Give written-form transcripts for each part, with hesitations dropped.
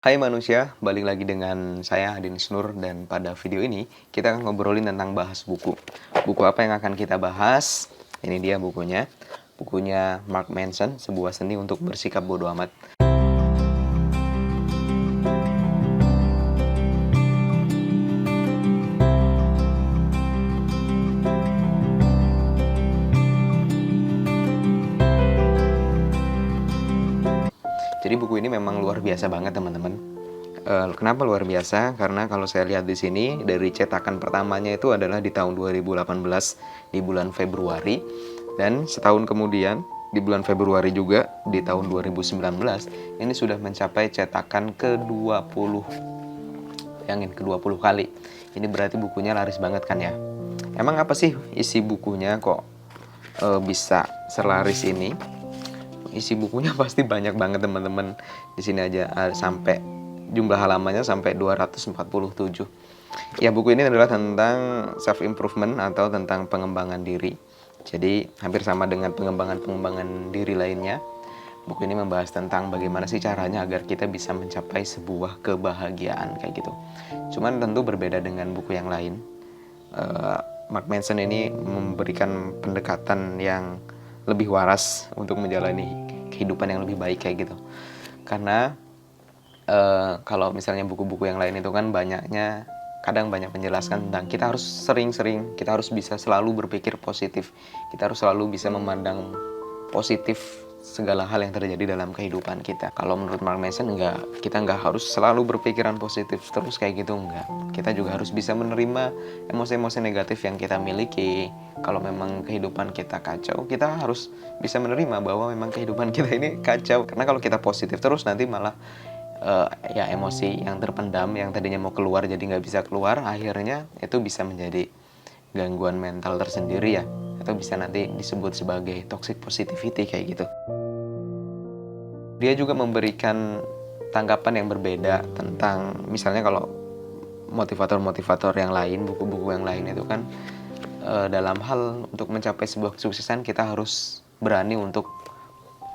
Hai manusia, balik lagi dengan saya Adin Isnur dan pada video ini kita akan ngobrolin tentang bahas buku. Buku apa yang akan kita bahas? Ini dia bukunya. Bukunya Mark Manson, Sebuah Seni untuk Bersikap Bodoh Amat. Jadi buku ini memang luar biasa banget teman-teman. Kenapa luar biasa? Karena kalau saya lihat di sini dari cetakan pertamanya itu adalah di tahun 2018 di bulan Februari, dan setahun kemudian di bulan Februari juga di tahun 2019 ini sudah mencapai cetakan ke-20. Bayangin, ke-20 kali. Ini berarti bukunya laris banget kan ya. Emang apa sih isi bukunya kok bisa selaris ini? Isi bukunya pasti banyak banget teman-teman. Di sini aja sampai jumlah halamannya sampai 247. Ya, buku ini adalah tentang self improvement atau tentang pengembangan diri. Jadi hampir sama dengan pengembangan diri lainnya. Buku ini membahas tentang bagaimana sih caranya agar kita bisa mencapai sebuah kebahagiaan kayak gitu. Cuman tentu berbeda dengan buku yang lain. Mark Manson ini memberikan pendekatan yang lebih waras untuk menjalani kehidupan yang lebih baik kayak gitu. Karena kalau misalnya buku-buku yang lain itu kan kadang banyak menjelaskan tentang kita harus sering-sering, kita harus bisa selalu berpikir positif, kita harus selalu bisa memandang positif segala hal yang terjadi dalam kehidupan kita. Kalau menurut Mark Manson kita nggak harus selalu berpikiran positif terus kayak gitu, enggak. Kita juga harus bisa menerima emosi-emosi negatif yang kita miliki. Kalau memang kehidupan kita kacau, kita harus bisa menerima bahwa memang kehidupan kita ini kacau. Karena kalau kita positif terus nanti malah ya emosi yang terpendam yang tadinya mau keluar jadi nggak bisa keluar, akhirnya itu bisa menjadi gangguan mental tersendiri ya, atau bisa nanti disebut sebagai toxic positivity kayak gitu. Dia juga memberikan tanggapan yang berbeda tentang misalnya kalau motivator-motivator yang lain, buku-buku yang lain itu kan dalam hal untuk mencapai sebuah kesuksesan kita harus berani untuk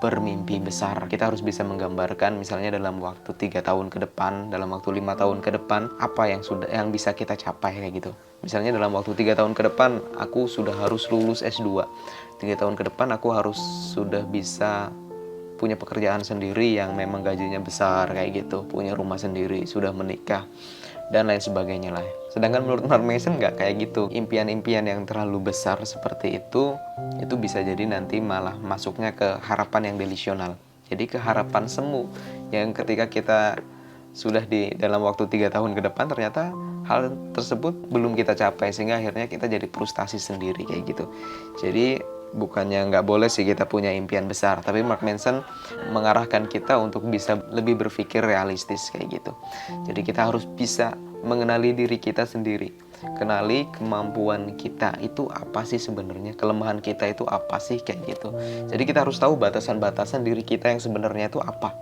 bermimpi besar. Kita harus bisa menggambarkan misalnya dalam waktu 3 tahun ke depan, dalam waktu 5 tahun ke depan, apa yang bisa kita capai kayak gitu. Misalnya dalam waktu 3 tahun ke depan aku sudah harus lulus S2. 3 tahun ke depan aku harus sudah bisa punya pekerjaan sendiri yang memang gajinya besar kayak gitu, punya rumah sendiri, sudah menikah dan lain sebagainya lah. Sedangkan menurut Mark Manson nggak kayak gitu. Impian-impian yang terlalu besar seperti itu bisa jadi nanti malah masuknya ke harapan yang delusional. Jadi ke harapan semu yang ketika kita sudah di dalam waktu 3 tahun ke depan ternyata hal tersebut belum kita capai, sehingga akhirnya kita jadi frustasi sendiri kayak gitu. Jadi bukannya nggak boleh sih kita punya impian besar, tapi Mark Manson mengarahkan kita untuk bisa lebih berpikir realistis kayak gitu. Jadi kita harus bisa mengenali diri kita sendiri, kenali kemampuan kita itu apa sih sebenarnya, kelemahan kita itu apa sih kayak gitu. Jadi kita harus tahu batasan-batasan diri kita yang sebenarnya itu apa.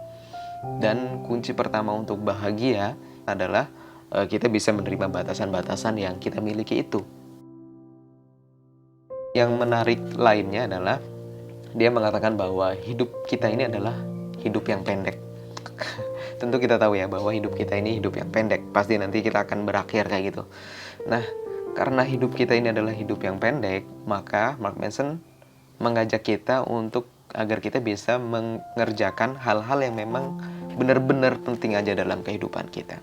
Dan kunci pertama untuk bahagia adalah kita bisa menerima batasan-batasan yang kita miliki itu. Yang menarik lainnya adalah dia mengatakan bahwa hidup kita ini adalah hidup yang pendek. Tentu kita tahu ya bahwa hidup kita ini hidup yang pendek, pasti nanti kita akan berakhir kayak gitu. Nah, karena hidup kita ini adalah hidup yang pendek, maka Mark Manson mengajak kita untuk agar kita bisa mengerjakan hal-hal yang memang benar-benar penting aja dalam kehidupan kita.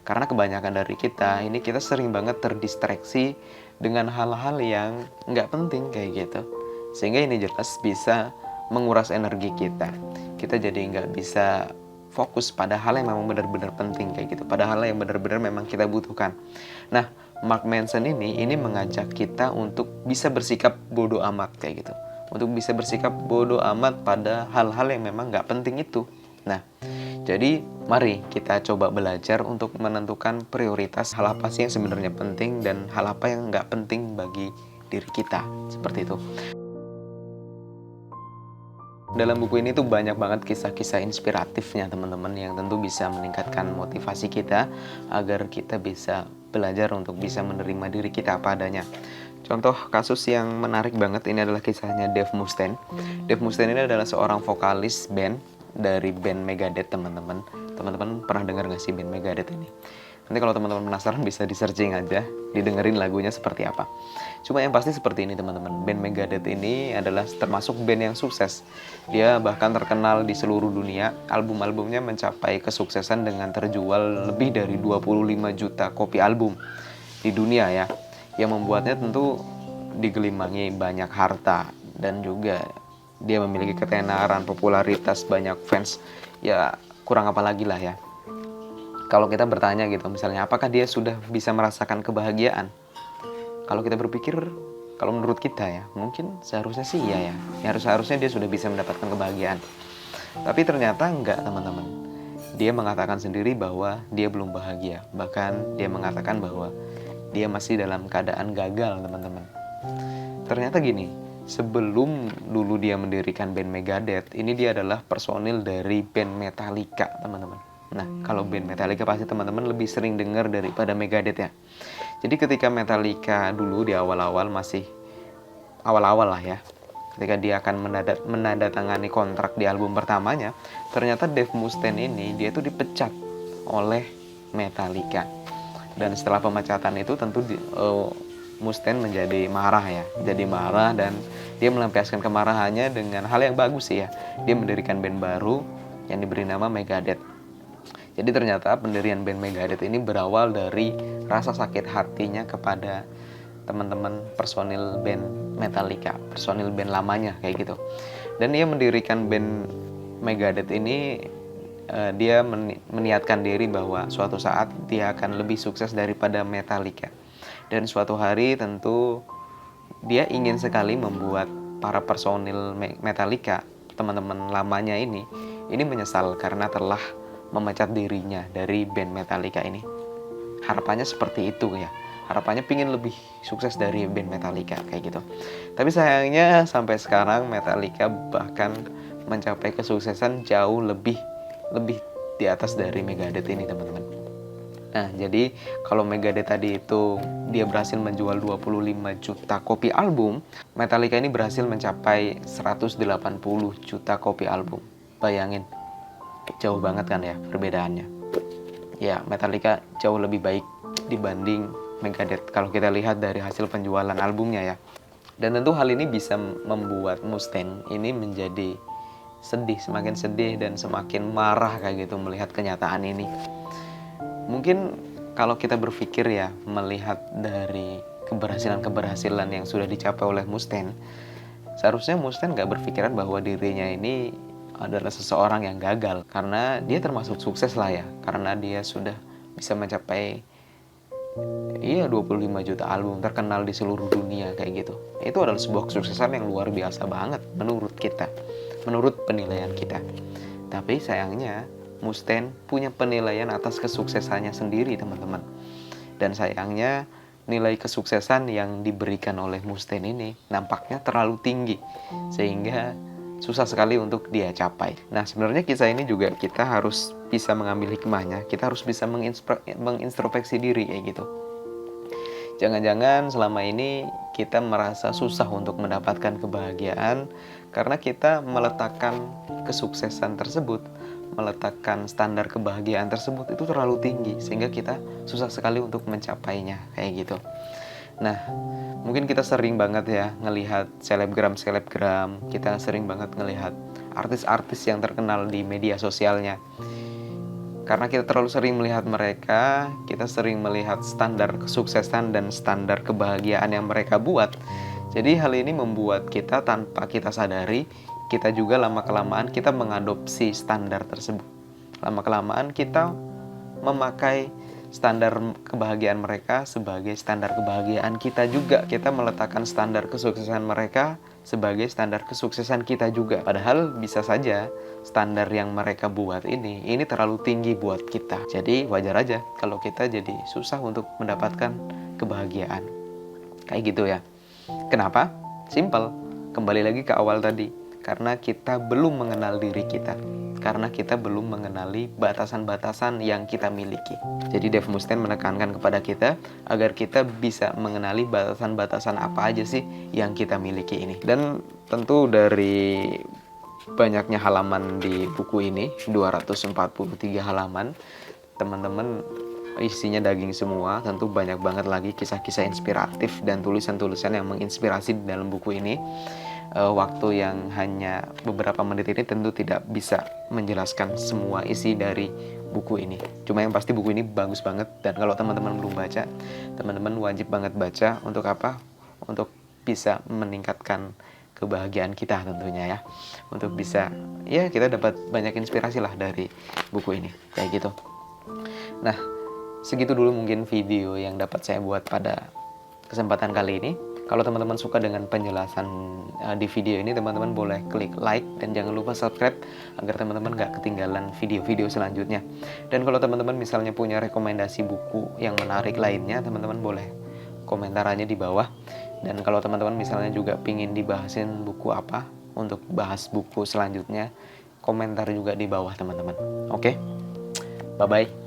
Karena kebanyakan dari kita sering banget terdistraksi dengan hal-hal yang nggak penting kayak gitu. Sehingga ini jelas bisa menguras energi kita. Kita jadi nggak bisa fokus pada hal yang memang benar-benar penting kayak gitu. Pada hal yang benar-benar memang kita butuhkan. Nah, Mark Manson ini mengajak kita untuk bisa bersikap bodoh amat kayak gitu. Untuk bisa bersikap bodoh amat pada hal-hal yang memang nggak penting itu. Nah, jadi mari kita coba belajar untuk menentukan prioritas hal apa sih yang sebenarnya penting dan hal apa yang nggak penting bagi diri kita, seperti itu. Dalam buku ini tuh banyak banget kisah-kisah inspiratifnya teman-teman, yang tentu bisa meningkatkan motivasi kita agar kita bisa belajar untuk bisa menerima diri kita apa adanya. Contoh kasus yang menarik banget ini adalah kisahnya Dave Mustaine. Dave Mustaine ini adalah seorang vokalis band dari band Megadeth teman-teman. Teman-teman pernah dengar nggak sih band Megadeth ini? Nanti kalau teman-teman penasaran bisa di-searching aja, didengerin lagunya seperti apa. Cuma yang pasti seperti ini teman-teman, band Megadeth ini adalah termasuk band yang sukses. Dia bahkan terkenal di seluruh dunia, album-albumnya mencapai kesuksesan dengan terjual lebih dari 25 juta kopi album di dunia ya. Yang membuatnya tentu digelimangi banyak harta dan juga dia memiliki ketenaran, popularitas, banyak fans. Ya kurang apa lagi lah ya. Kalau kita bertanya gitu, misalnya apakah dia sudah bisa merasakan kebahagiaan? Kalau kita berpikir, kalau menurut kita ya, mungkin seharusnya sih iya ya. Seharusnya dia sudah bisa mendapatkan kebahagiaan. Tapi ternyata enggak teman-teman. Dia mengatakan sendiri bahwa dia belum bahagia. Bahkan dia mengatakan bahwa dia masih dalam keadaan gagal teman-teman. Ternyata gini, sebelum dulu dia mendirikan band Megadeth, ini dia adalah personil dari band Metallica teman-teman. Nah, kalau band Metallica pasti teman-teman lebih sering dengar daripada Megadeth ya. Jadi ketika Metallica dulu di awal-awal masih awal-awal lah ya. Ketika dia akan menandatangani kontrak di album pertamanya, ternyata Dave Mustaine ini dia tuh dipecat oleh Metallica. Dan setelah pemecatan itu tentu Mustaine menjadi marah ya. Jadi marah dan dia melampiaskan kemarahannya dengan hal yang bagus sih ya. Dia mendirikan band baru yang diberi nama Megadeth. Jadi ternyata pendirian band Megadeth ini berawal dari rasa sakit hatinya kepada teman-teman personil band Metallica, personil band lamanya kayak gitu. Dan dia mendirikan band Megadeth ini dia meniatkan diri bahwa suatu saat dia akan lebih sukses daripada Metallica. Dan suatu hari tentu dia ingin sekali membuat para personil Metallica, teman-teman lamanya ini menyesal karena telah memecat dirinya dari band Metallica ini. Harapannya seperti itu ya. Harapannya pingin lebih sukses dari band Metallica kayak gitu. Tapi sayangnya sampai sekarang Metallica bahkan mencapai kesuksesan jauh lebih di atas dari Megadeth ini teman-teman. Nah, jadi kalau Megadeth tadi itu dia berhasil menjual 25 juta kopi album, Metallica ini berhasil mencapai 180 juta kopi album. Bayangin, jauh banget kan ya perbedaannya. Ya, Metallica jauh lebih baik dibanding Megadeth kalau kita lihat dari hasil penjualan albumnya ya. Dan tentu hal ini bisa membuat Mustaine ini menjadi sedih, semakin sedih dan semakin marah kayak gitu melihat kenyataan ini. Mungkin kalau kita berpikir ya, melihat dari keberhasilan yang sudah dicapai oleh Mustaine, seharusnya Mustaine gak berpikiran bahwa dirinya ini adalah seseorang yang gagal, karena dia termasuk sukses lah ya, karena dia sudah bisa mencapai 25 juta album, terkenal di seluruh dunia kayak gitu. Itu adalah sebuah kesuksesan yang luar biasa banget menurut kita, menurut penilaian kita. Tapi sayangnya Mustaine punya penilaian atas kesuksesannya sendiri teman-teman. Dan sayangnya nilai kesuksesan yang diberikan oleh Mustaine ini nampaknya terlalu tinggi, sehingga susah sekali untuk dia capai. Nah, sebenarnya kisah ini juga kita harus bisa mengambil hikmahnya. Kita harus bisa mengintrospeksi diri kayak gitu. Jangan-jangan selama ini kita merasa susah untuk mendapatkan kebahagiaan karena kita meletakkan kesuksesan tersebut, meletakkan standar kebahagiaan tersebut itu terlalu tinggi sehingga kita susah sekali untuk mencapainya kayak gitu. Nah, mungkin kita sering banget ya ngelihat selebgram, kita sering banget ngelihat artis-artis yang terkenal di media sosialnya. Karena kita terlalu sering melihat mereka, kita sering melihat standar kesuksesan dan standar kebahagiaan yang mereka buat. Jadi hal ini membuat kita tanpa kita sadari, kita juga lama-kelamaan kita mengadopsi standar tersebut. Lama-kelamaan kita memakai standar kebahagiaan mereka sebagai standar kebahagiaan kita juga. Kita meletakkan standar kesuksesan mereka sebagai standar kesuksesan kita juga. Padahal bisa saja standar yang mereka buat ini terlalu tinggi buat kita. Jadi wajar aja kalau kita jadi susah untuk mendapatkan kebahagiaan. Kayak gitu ya. Kenapa? Simple. Kembali lagi ke awal tadi. Karena kita belum mengenal diri kita. Karena kita belum mengenali batasan-batasan yang kita miliki. Jadi Dave Mustaine menekankan kepada kita agar kita bisa mengenali batasan-batasan apa aja sih yang kita miliki ini. Dan tentu dari banyaknya halaman di buku ini, 243 halaman. Teman-teman, isinya daging semua, tentu banyak banget lagi kisah-kisah inspiratif dan tulisan-tulisan yang menginspirasi di dalam buku ini. Waktu yang hanya beberapa menit ini tentu tidak bisa menjelaskan semua isi dari buku ini. Cuma yang pasti buku ini bagus banget, dan kalau teman-teman belum baca, teman-teman wajib banget baca. Untuk apa? Untuk bisa meningkatkan kebahagiaan kita tentunya ya. Untuk bisa, ya kita dapat banyak inspirasi lah dari buku ini, kayak gitu. Nah, segitu dulu mungkin video yang dapat saya buat pada kesempatan kali ini. Kalau teman-teman suka dengan penjelasan di video ini, teman-teman boleh klik like dan jangan lupa subscribe agar teman-teman gak ketinggalan video-video selanjutnya. Dan kalau teman-teman misalnya punya rekomendasi buku yang menarik lainnya, teman-teman boleh komentar aja di bawah. Dan kalau teman-teman misalnya juga pingin dibahasin buku apa untuk bahas buku selanjutnya, komentar juga di bawah teman-teman. Oke? Bye-bye.